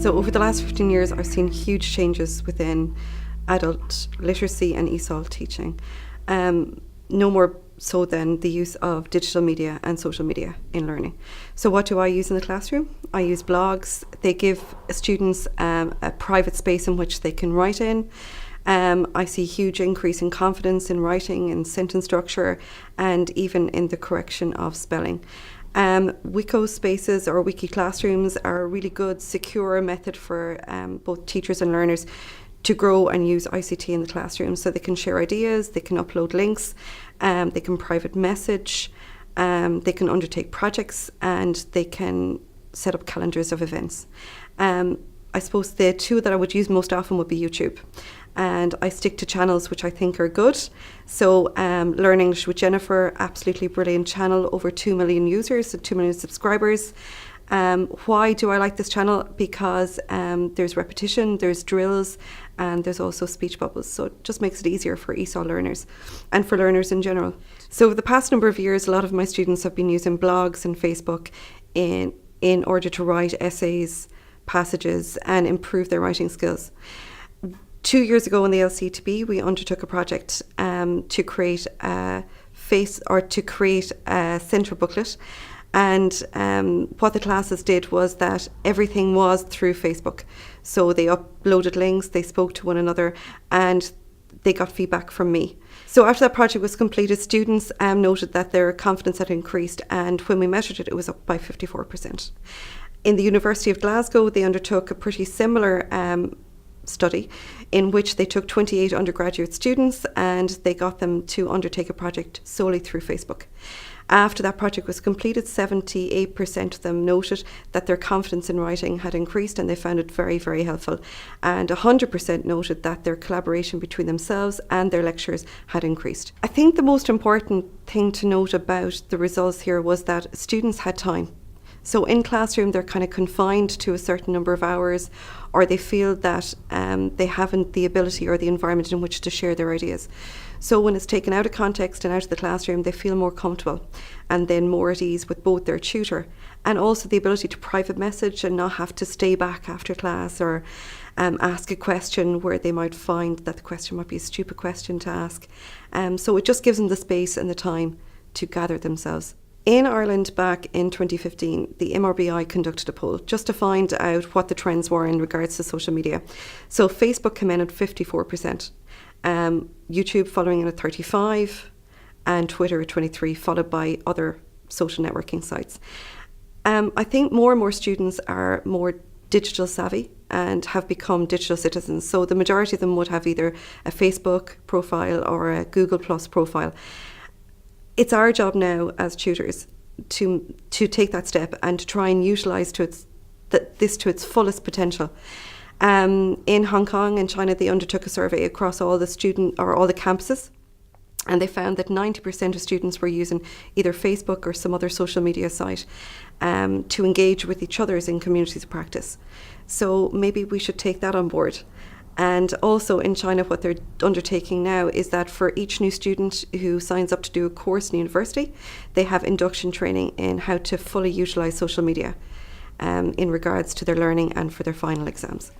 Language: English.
So over the last 15 years, I've seen huge changes within adult literacy and ESOL teaching. No more so than the use of digital media and social media in learning. So what do I use in the classroom? I use blogs. They give students a private space in which they can write in. I see huge increase in confidence in writing and sentence structure, and even in the correction of spelling. Wiko spaces or wiki classrooms are a really good, secure method for both teachers and learners to grow and use ICT in the classroom. So they can share ideas, they can upload links, they can private message, they can undertake projects, and they can set up calendars of events. I suppose the two that I would use most often would be YouTube. And I stick to channels which I think are good. So Learn English with Jennifer, absolutely brilliant channel, over 2 million users, so 2 million subscribers. Why do I like this channel? Because there's repetition, there's drills, and there's also speech bubbles. So it just makes it easier for ESOL learners and for learners in general. So over the past number of years, a lot of my students have been using blogs and Facebook in order to write essays, passages, and improve their writing skills. 2 years ago in the ETB, we undertook a project to create a central booklet. And what the classes did was that everything was through Facebook. So they uploaded links, they spoke to one another, and they got feedback from me. So after that project was completed, students noted that their confidence had increased, and when we measured it, it was up by 54%. In the University of Glasgow, they undertook a pretty similar study in which they took 28 undergraduate students and they got them to undertake a project solely through Facebook. After that project was completed, 78% of them noted that their confidence in writing had increased and they found it very, very helpful. And 100% noted that their collaboration between themselves and their lecturers had increased. I think the most important thing to note about the results here was that students had time. So in classroom, they're kind of confined to a certain number of hours, or they feel that they haven't the ability or the environment in which to share their ideas. So when it's taken out of context and out of the classroom, they feel more comfortable and then more at ease with both their tutor and also the ability to private message and not have to stay back after class or ask a question where they might find that the question might be a stupid question to ask. So it just gives them the space and the time to gather themselves. In Ireland back in 2015, the MRBI conducted a poll just to find out what the trends were in regards to social media. So Facebook came in at 54%, YouTube following in at 35%, and Twitter at 23%, followed by other social networking sites. I think more and more students are more digital savvy and have become digital citizens. So the majority of them would have either a Facebook profile or a Google Plus profile. It's our job now as tutors to take that step and to try and utilise this to its fullest potential. In Hong Kong and China, they undertook a survey across all the campuses, and they found that 90% of students were using either Facebook or some other social media site to engage with each other in communities of practice. So maybe we should take that on board. And also in China, what they're undertaking now is that for each new student who signs up to do a course in university, they have induction training in how to fully utilise social media in regards to their learning and for their final exams.